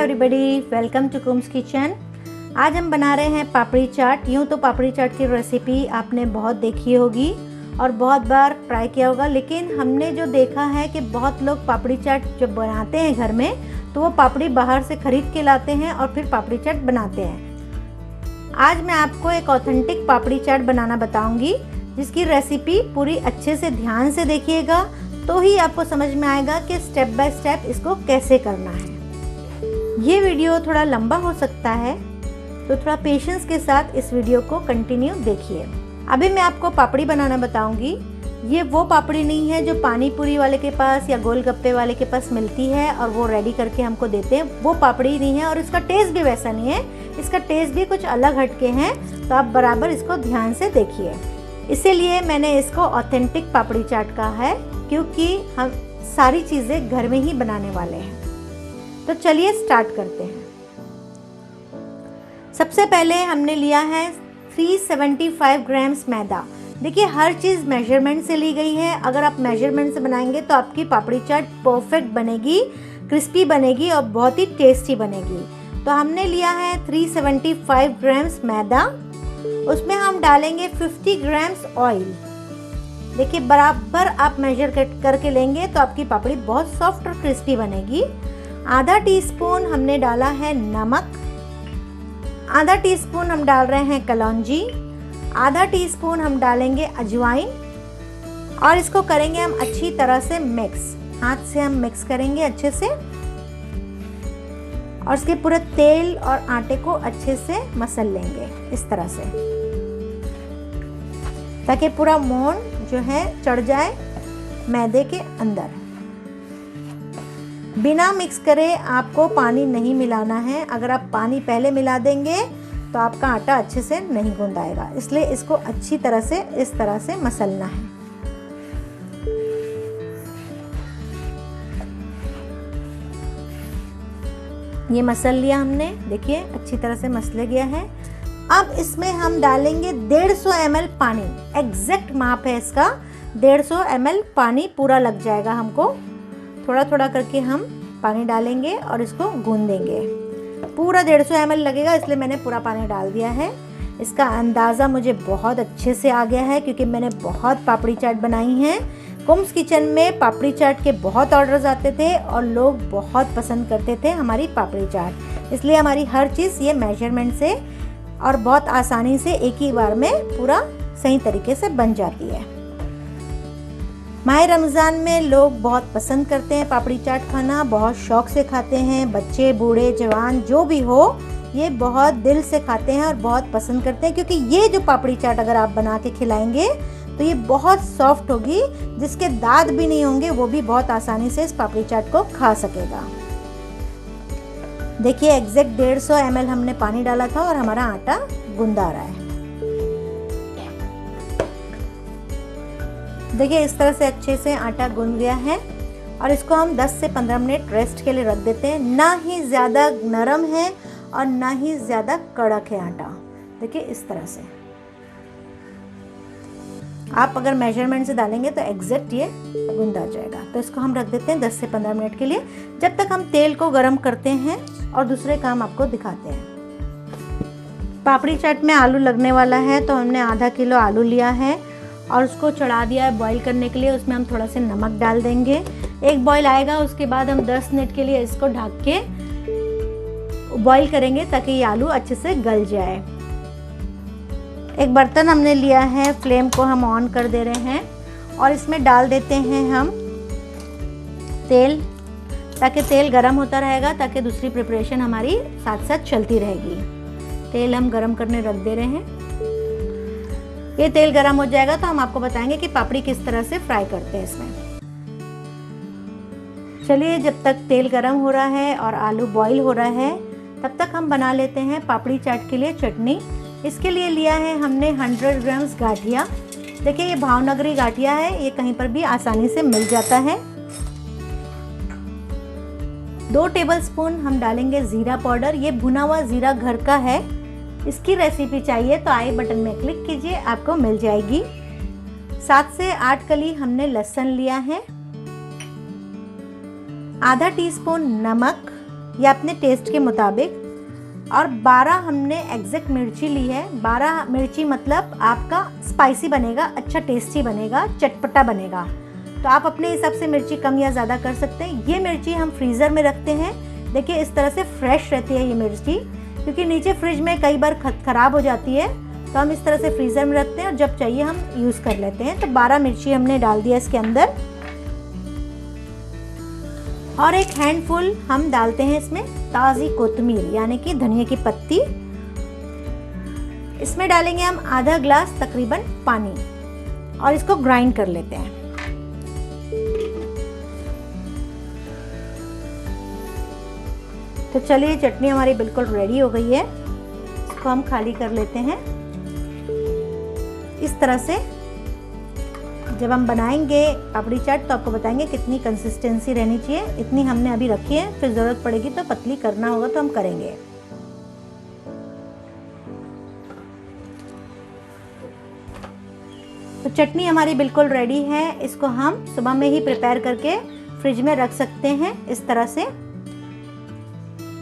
Everybody, welcome to कुम्स kitchen. आज हम बना रहे हैं पापड़ी चाट। यूँ तो पापड़ी चाट की रेसिपी आपने बहुत देखी होगी और बहुत बार ट्राई किया होगा, लेकिन हमने जो देखा है कि बहुत लोग पापड़ी चाट जब बनाते हैं घर में तो वो पापड़ी बाहर से ख़रीद के लाते हैं और फिर पापड़ी चाट बनाते हैं। आज मैं आपको एक ऑथेंटिक पापड़ी चाट बनाना बताऊंगी, जिसकी रेसिपी पूरी अच्छे से ध्यान से देखिएगा तो ही आपको समझ में आएगा कि स्टेप बाय स्टेप इसको कैसे करना है। ये वीडियो थोड़ा लंबा हो सकता है, तो थोड़ा पेशेंस के साथ इस वीडियो को कंटिन्यू देखिए। अभी मैं आपको पापड़ी बनाना बताऊंगी। ये वो पापड़ी नहीं है जो पानी पूरी वाले के पास या गोलगप्पे वाले के पास मिलती है और वो रेडी करके हमको देते हैं। वो पापड़ी नहीं है और इसका टेस्ट भी वैसा नहीं है, इसका टेस्ट भी कुछ अलग हटके हैं, तो आप बराबर इसको ध्यान से देखिए। इसीलिए मैंने इसको ऑथेंटिक पापड़ी चाट कहा है, क्योंकि हम सारी चीज़ें घर में ही बनाने वाले हैं। तो चलिए स्टार्ट करते हैं। सबसे पहले हमने लिया है 375 ग्राम्स मैदा। देखिए, हर चीज़ मेजरमेंट से ली गई है। अगर आप मेजरमेंट से बनाएंगे तो आपकी पापड़ी चाट परफेक्ट बनेगी, क्रिस्पी बनेगी और बहुत ही टेस्टी बनेगी। तो हमने लिया है 375 ग्राम्स मैदा। उसमें हम डालेंगे 50 ग्राम्स ऑयल। देखिए, बराबर आप मेजर करके लेंगे तो आपकी पापड़ी बहुत सॉफ्ट और क्रिस्पी बनेगी। आधा टीस्पून हमने डाला है नमक, आधा टीस्पून हम डाल रहे हैं कलौंजी, आधा टीस्पून हम डालेंगे अजवाइन और इसको करेंगे हम अच्छी तरह से मिक्स। हाथ से हम मिक्स करेंगे अच्छे से और इसके पूरे तेल और आटे को अच्छे से मसल लेंगे इस तरह से, ताकि पूरा मोन जो है चढ़ जाए मैदे के अंदर। बिना मिक्स करे आपको पानी नहीं मिलाना है। अगर आप पानी पहले मिला देंगे तो आपका आटा अच्छे से नहीं गूंदाएगा, इसलिए इसको अच्छी तरह से इस तरह से मसलना है। ये मसल लिया हमने, देखिए अच्छी तरह से मसले गया है। अब इसमें हम डालेंगे 150 ml पानी। एग्जैक्ट माप है इसका, 150 ml पानी पूरा लग जाएगा हमको। थोड़ा थोड़ा करके हम पानी डालेंगे और इसको गूंदेंगे। पूरा 150 ml लगेगा, इसलिए मैंने पूरा पानी डाल दिया है। इसका अंदाज़ा मुझे बहुत अच्छे से आ गया है, क्योंकि मैंने बहुत पापड़ी चाट बनाई हैं। कुम्स किचन में पापड़ी चाट के बहुत ऑर्डर्स आते थे और लोग बहुत पसंद करते थे हमारी पापड़ी चाट, इसलिए हमारी हर चीज़ ये मेजरमेंट से और बहुत आसानी से एक ही बार में पूरा सही तरीके से बन जाती है। माह रमज़ान में लोग बहुत पसंद करते हैं पापड़ी चाट खाना, बहुत शौक से खाते हैं। बच्चे, बूढ़े, जवान जो भी हो, ये बहुत दिल से खाते हैं और बहुत पसंद करते हैं, क्योंकि ये जो पापड़ी चाट अगर आप बना के खिलाएंगे तो ये बहुत सॉफ्ट होगी। जिसके दांत भी नहीं होंगे वो भी बहुत आसानी से इस पापड़ी चाट को खा सकेगा। देखिए, एग्जैक्ट 150 ml हमने पानी डाला था और हमारा आटा गूंदा रहा है। देखिए, इस तरह से अच्छे से आटा गूंद गया है और इसको हम 10 से 15 मिनट रेस्ट के लिए रख देते हैं। ना ही ज़्यादा नरम है और ना ही ज़्यादा कड़क है आटा। देखिए, इस तरह से आप अगर मेजरमेंट से डालेंगे तो एग्जैक्ट ये गूंदा जाएगा। तो इसको हम रख देते हैं 10 से 15 मिनट के लिए, जब तक हम तेल को गर्म करते हैं और दूसरे काम आपको दिखाते हैं। पापड़ी चाट में आलू लगने वाला है, तो हमने आधा किलो आलू लिया है और उसको चढ़ा दिया है बॉईल करने के लिए। उसमें हम थोड़ा सा नमक डाल देंगे। एक बॉईल आएगा, उसके बाद हम 10 मिनट के लिए इसको ढक के बॉईल करेंगे, ताकि ये आलू अच्छे से गल जाए। एक बर्तन हमने लिया है, फ्लेम को हम ऑन कर दे रहे हैं और इसमें डाल देते हैं हम तेल, ताकि तेल गरम होता रहेगा, ताकि दूसरी प्रिपरेशन हमारी साथ साथ चलती रहेगी। तेल हम गरम करने रख दे रहे हैं। ये तेल गरम हो जाएगा तो हम आपको बताएंगे कि पापड़ी किस तरह से फ्राई करते हैं इसमें। चलिए, जब तक तेल गरम हो रहा है और आलू बॉईल हो रहा है, तब तक हम बना लेते हैं पापड़ी चाट के लिए चटनी। इसके लिए लिया है हमने 100 ग्राम्स गाठिया। देखिए, ये भावनगरी गाठिया है, ये कहीं पर भी आसानी से मिल जाता है। 2 टेबलस्पून हम डालेंगे ज़ीरा पाउडर। ये भुना हुआ ज़ीरा घर का है। इसकी रेसिपी चाहिए तो आई बटन में क्लिक कीजिए, आपको मिल जाएगी। 7 से 8 कली हमने लहसुन लिया है। आधा टीस्पून नमक, या अपने टेस्ट के मुताबिक। और 12 हमने एग्जैक्ट मिर्ची ली है। 12 मिर्ची मतलब आपका स्पाइसी बनेगा, अच्छा टेस्टी बनेगा, चटपटा बनेगा। तो आप अपने हिसाब से मिर्ची कम या ज़्यादा कर सकते हैं। ये मिर्ची हम फ्रीज़र में रखते हैं। देखिए इस तरह से फ्रेश रहती है ये मिर्ची, क्योंकि नीचे फ्रिज में कई बार ख़राब हो जाती है, तो हम इस तरह से फ्रीज़र में रखते हैं और जब चाहिए हम यूज़ कर लेते हैं। तो 12 मिर्ची हमने डाल दिया इसके अंदर, और एक हैंडफुल हम डालते हैं इसमें ताज़ी कोतमीर यानी कि धनिया की पत्ती। इसमें डालेंगे हम आधा ग्लास तकरीबन पानी और इसको ग्राइंड कर लेते हैं। तो चलिए चटनी हमारी बिल्कुल रेडी हो गई है, इसको हम खाली कर लेते हैं। इस तरह से जब हम बनाएंगे पापड़ी चाट तो आपको बताएंगे कितनी कंसिस्टेंसी रहनी चाहिए। इतनी हमने अभी रखी है, फिर ज़रूरत पड़ेगी तो पतली करना होगा तो हम करेंगे। तो चटनी हमारी बिल्कुल रेडी है। इसको हम सुबह में ही प्रिपेयर करके फ्रिज में रख सकते हैं इस तरह से।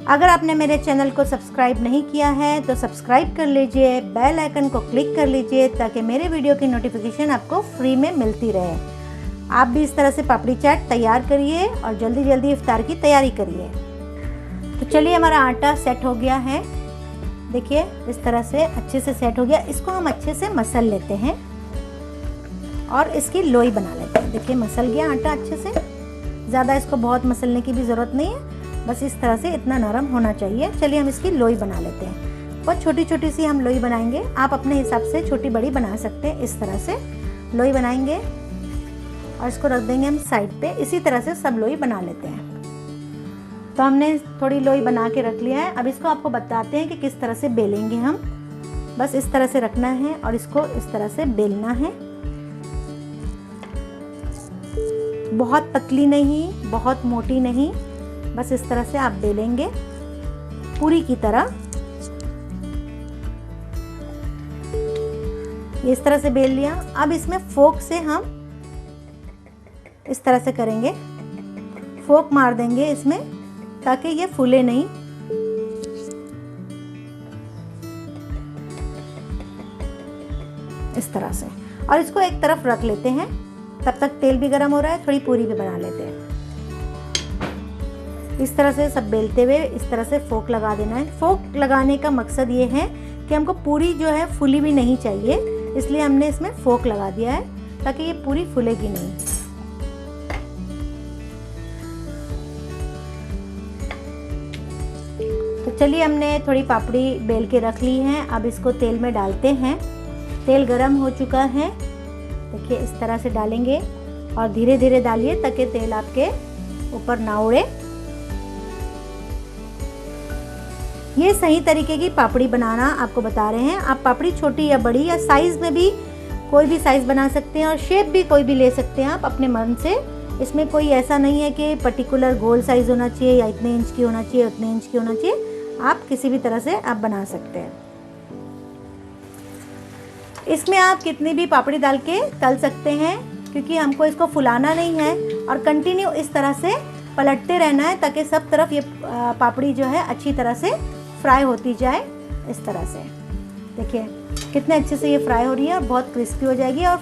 अगर आपने मेरे चैनल को सब्सक्राइब नहीं किया है तो सब्सक्राइब कर लीजिए, बेल आइकन को क्लिक कर लीजिए ताकि मेरे वीडियो की नोटिफिकेशन आपको फ्री में मिलती रहे। आप भी इस तरह से पापड़ी चाट तैयार करिए और जल्दी जल्दी इफ्तार की तैयारी करिए। तो चलिए हमारा आटा सेट हो गया है, देखिए इस तरह से अच्छे से सेट हो गया। इसको हम अच्छे से मसल लेते हैं और इसकी लोई बना लेते हैं। देखिए मसल गया आटा अच्छे से, ज़्यादा इसको बहुत मसलने की भी ज़रूरत नहीं है, बस इस तरह से इतना नरम होना चाहिए। चलिए हम इसकी लोई बना लेते हैं। बहुत छोटी छोटी सी हम लोई बनाएंगे, आप अपने हिसाब से छोटी बड़ी बना सकते हैं। इस तरह से लोई बनाएंगे और इसको रख देंगे हम साइड पे। इसी तरह से सब लोई बना लेते हैं। तो हमने थोड़ी लोई बना के रख लिया है। अब इसको आपको बताते हैं कि किस तरह से बेलेंगे हम। बस इस तरह से रखना है और इसको इस तरह से बेलना है। बहुत पतली नहीं, बहुत मोटी नहीं, बस इस तरह से आप बेलेंगे पूरी की तरह। ये इस तरह से बेल लिया। अब इसमें फोक से हम इस तरह से करेंगे, फोक मार देंगे इसमें ताकि ये फूले नहीं। इस तरह से, और इसको एक तरफ रख लेते हैं। तब तक तेल भी गर्म हो रहा है, थोड़ी पूरी भी बना लेते हैं। इस तरह से सब बेलते हुए इस तरह से फोक लगा देना है। फोक लगाने का मकसद ये है कि हमको पूरी जो है फूली भी नहीं चाहिए, इसलिए हमने इसमें फोक लगा दिया है ताकि ये पूरी फूलेगी नहीं। तो चलिए हमने थोड़ी पापड़ी बेल के रख ली है। अब इसको तेल में डालते हैं। तेल गरम हो चुका है, देखिए इस तरह से डालेंगे और धीरे धीरे डालिए ताकि तेल आपके ऊपर ना उड़े। ये सही तरीके की पापड़ी बनाना आपको बता रहे हैं। आप पापड़ी छोटी या बड़ी या साइज़ में भी कोई भी साइज़ बना सकते हैं और शेप भी कोई भी ले सकते हैं आप अपने मन से। इसमें कोई ऐसा नहीं है कि पर्टिकुलर गोल साइज़ होना चाहिए या इतने इंच की होना चाहिए, उतने इंच की होना चाहिए। आप किसी भी तरह से आप बना सकते हैं। इसमें आप कितनी भी पापड़ी डाल के तल सकते हैं, क्योंकि हमको इसको फुलाना नहीं है और कंटिन्यू इस तरह से पलटते रहना है ताकि सब तरफ ये पापड़ी जो है अच्छी तरह से फ्राई होती जाए। इस तरह से देखिए कितने अच्छे से ये फ्राई हो रही है और बहुत क्रिस्पी हो जाएगी और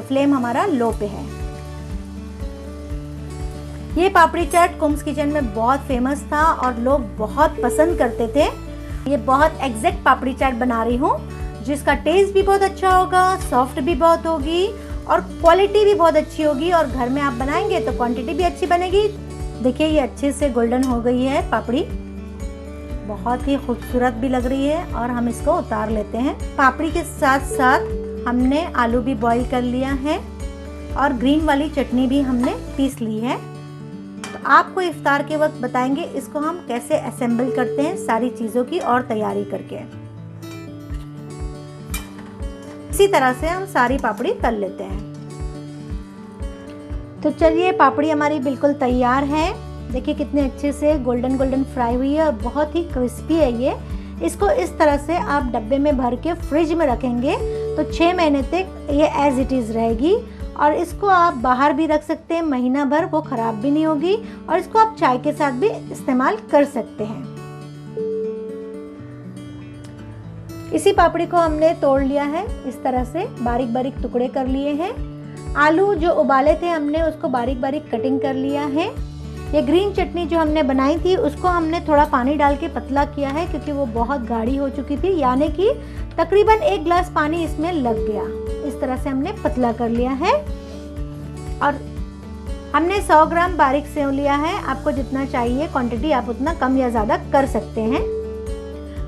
फ्लेम हमारा लो पे है। ये पापड़ी चाट कुम्स किचन में बहुत फेमस था और लोग बहुत पसंद करते थे। ये बहुत एग्जैक्ट पापड़ी चाट बना रही हूँ जिसका टेस्ट भी बहुत अच्छा होगा, सॉफ्ट भी बहुत होगी और क्वालिटी भी बहुत अच्छी होगी। और घर में आप बनाएंगे तो क्वांटिटी भी अच्छी बनेगी। देखिए ये अच्छे से गोल्डन हो गई है पापड़ी, बहुत ही खूबसूरत भी लग रही है। और हम इसको उतार लेते हैं। पापड़ी के साथ साथ हमने आलू भी बॉईल कर लिया है और ग्रीन वाली चटनी भी हमने पीस ली है। तो आपको इफ्तार के वक्त बताएंगे इसको हम कैसे असेंबल करते हैं सारी चीज़ों की और तैयारी करके। इसी तरह से हम सारी पापड़ी तल लेते हैं। तो चलिए पापड़ी हमारी बिल्कुल तैयार है। देखिए कितने अच्छे से गोल्डन गोल्डन फ्राई हुई है और बहुत ही क्रिस्पी है ये। इसको इस तरह से आप डब्बे में भर के फ्रिज में रखेंगे तो 6 महीने तक ये एज इट इज़ रहेगी और इसको आप बाहर भी रख सकते हैं महीना भर, वो ख़राब भी नहीं होगी और इसको आप चाय के साथ भी इस्तेमाल कर सकते हैं। इसी पापड़ी को हमने तोड़ लिया है, इस तरह से बारीक बारीक टुकड़े कर लिए हैं। आलू जो उबाले थे हमने उसको बारीक बारीक कटिंग कर लिया है। ये ग्रीन चटनी जो हमने बनाई थी उसको हमने थोड़ा पानी डाल के पतला किया है क्योंकि वो बहुत गाढ़ी हो चुकी थी, यानी कि तकरीबन 1 गिलास पानी इसमें लग गया। इस तरह से हमने पतला कर लिया है। और हमने 100 ग्राम बारीक सेव लिया है। आपको जितना चाहिए क्वांटिटी आप उतना कम या ज़्यादा कर सकते हैं।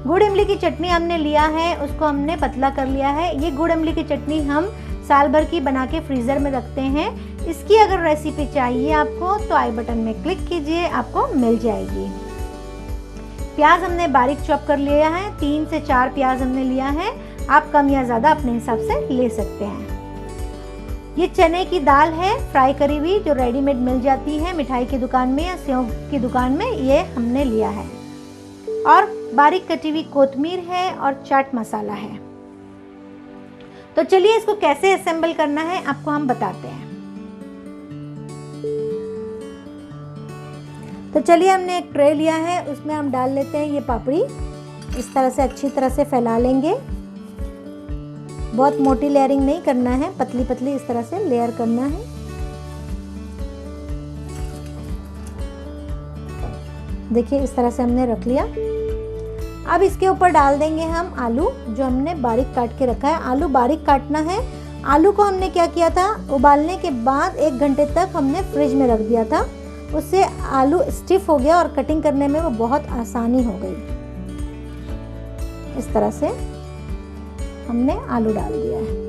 गुड़ इमली की चटनी हमने लिया है, उसको हमने पतला कर लिया है। ये गुड़ इमली की चटनी हम साल भर की बना के फ्रीज़र में रखते हैं। इसकी अगर रेसिपी चाहिए आपको तो आई बटन में क्लिक कीजिए, आपको मिल जाएगी। प्याज हमने बारीक चॉप कर लिया है, 3 से 4 प्याज हमने लिया है। आप कम या ज़्यादा अपने हिसाब से ले सकते हैं। ये चने की दाल है फ्राई करी हुई, जो रेडीमेड मिल जाती है मिठाई की दुकान में या सेव की दुकान में, ये हमने लिया है। और बारीक कटी हुई कोतमीर है और चाट मसाला है। तो चलिए इसको कैसे असेंबल करना है आपको हम बताते हैं। तो चलिए हमने एक ट्रे लिया है, उसमें हम डाल लेते हैं ये पापड़ी। इस तरह से अच्छी तरह से फैला लेंगे। बहुत मोटी लेयरिंग नहीं करना है, पतली पतली इस तरह से लेयर करना है। देखिए इस तरह से हमने रख लिया। अब इसके ऊपर डाल देंगे हम आलू जो हमने बारीक काट के रखा है। आलू बारीक काटना है। आलू को हमने क्या किया था, उबालने के बाद 1 घंटे तक हमने फ्रिज में रख दिया था। उससे आलू स्टिफ हो गया और कटिंग करने में वो बहुत आसानी हो गई। इस तरह से हमने आलू डाल दिया है।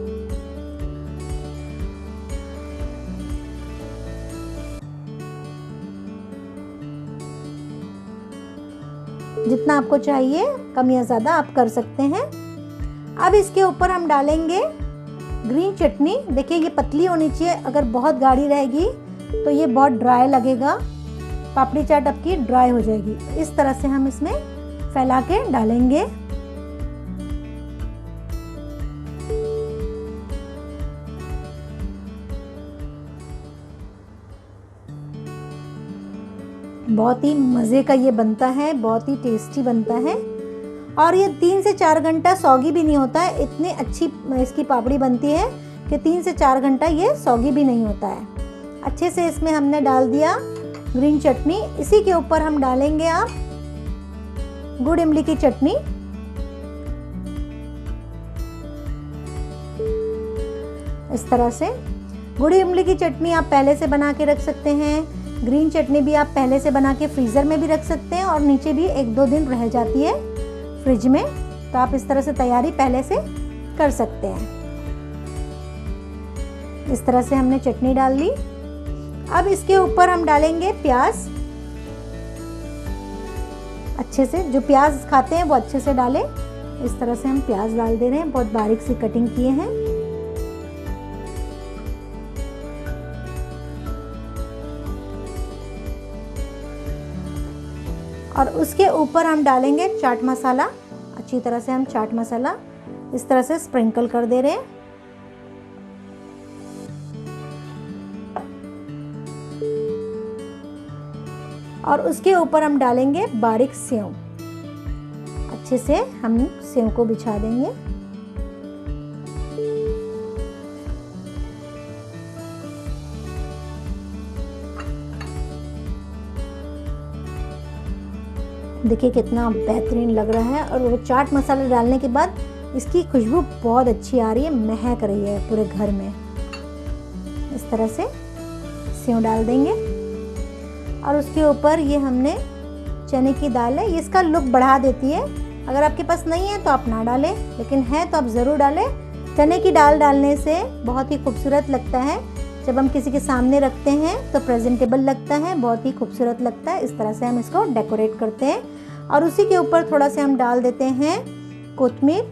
जितना आपको चाहिए कम या ज़्यादा आप कर सकते हैं। अब इसके ऊपर हम डालेंगे ग्रीन चटनी। देखिए ये पतली होनी चाहिए, अगर बहुत गाढ़ी रहेगी तो ये बहुत ड्राई लगेगा, पापड़ी चाट आपकी ड्राई हो जाएगी। इस तरह से हम इसमें फैला के डालेंगे। बहुत ही मज़े का ये बनता है, बहुत ही टेस्टी बनता है। और ये 3 से 4 घंटा सौगी भी नहीं होता है। इतनी अच्छी इसकी पापड़ी बनती है कि 3 से 4 घंटा ये सौगी भी नहीं होता है। अच्छे से इसमें हमने डाल दिया ग्रीन चटनी। इसी के ऊपर हम डालेंगे आप गुड़ इमली की चटनी। इस तरह से गुड़ इमली की चटनी आप पहले से बना के रख सकते हैं। ग्रीन चटनी भी आप पहले से बना के फ्रीज़र में भी रख सकते हैं और नीचे भी 1-2 दिन रह जाती है फ्रिज में। तो आप इस तरह से तैयारी पहले से कर सकते हैं। इस तरह से हमने चटनी डाल ली। अब इसके ऊपर हम डालेंगे प्याज। अच्छे से, जो प्याज खाते हैं वो अच्छे से डालें। इस तरह से हम प्याज डाल दे रहे हैं, बहुत बारीक सी कटिंग किए हैं। और उसके ऊपर हम डालेंगे चाट मसाला। अच्छी तरह से हम चाट मसाला इस तरह से स्प्रिंकल कर दे रहे हैं। और उसके ऊपर हम डालेंगे बारीक सेव। अच्छे से हम सेव को बिछा देंगे। देखिए कितना बेहतरीन लग रहा है। और वो चाट मसाला डालने के बाद इसकी खुशबू बहुत अच्छी आ रही है, महक रही है पूरे घर में। इस तरह से सेव डाल देंगे। और उसके ऊपर ये हमने चने की दाल है, ये इसका लुक बढ़ा देती है। अगर आपके पास नहीं है तो आप ना डालें, लेकिन है तो आप ज़रूर डालें। चने की दाल डालने से बहुत ही खूबसूरत लगता है। जब हम किसी के सामने रखते हैं तो प्रेजेंटेबल लगता है, बहुत ही खूबसूरत लगता है। इस तरह से हम इसको डेकोरेट करते हैं। और उसी के ऊपर थोड़ा सा हम डाल देते हैं कोतमीर।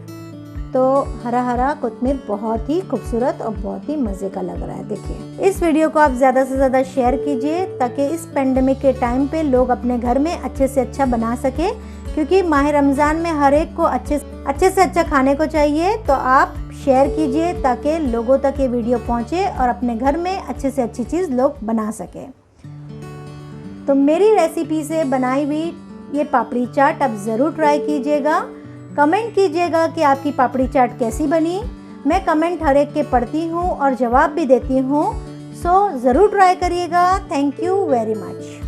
तो हरा हरा कोतमीर बहुत ही खूबसूरत और बहुत ही मज़े का लग रहा है। देखिए इस वीडियो को आप ज़्यादा से ज़्यादा शेयर कीजिए ताकि इस पेंडेमिक के टाइम पे लोग अपने घर में अच्छे से अच्छा बना सके, क्योंकि माह रमज़ान में हर एक को अच्छे से अच्छा खाने को चाहिए। तो आप शेयर कीजिए ताकि लोगों तक ये वीडियो पहुंचे और अपने घर में अच्छे से अच्छी चीज़ लोग बना सकें। तो मेरी रेसिपी से बनाई हुई ये पापड़ी चाट आप ज़रूर ट्राई कीजिएगा। कमेंट कीजिएगा कि आपकी पापड़ी चाट कैसी बनी। मैं कमेंट हर एक के पढ़ती हूँ और जवाब भी देती हूँ, सो ज़रूर ट्राई करिएगा। Thank you very much.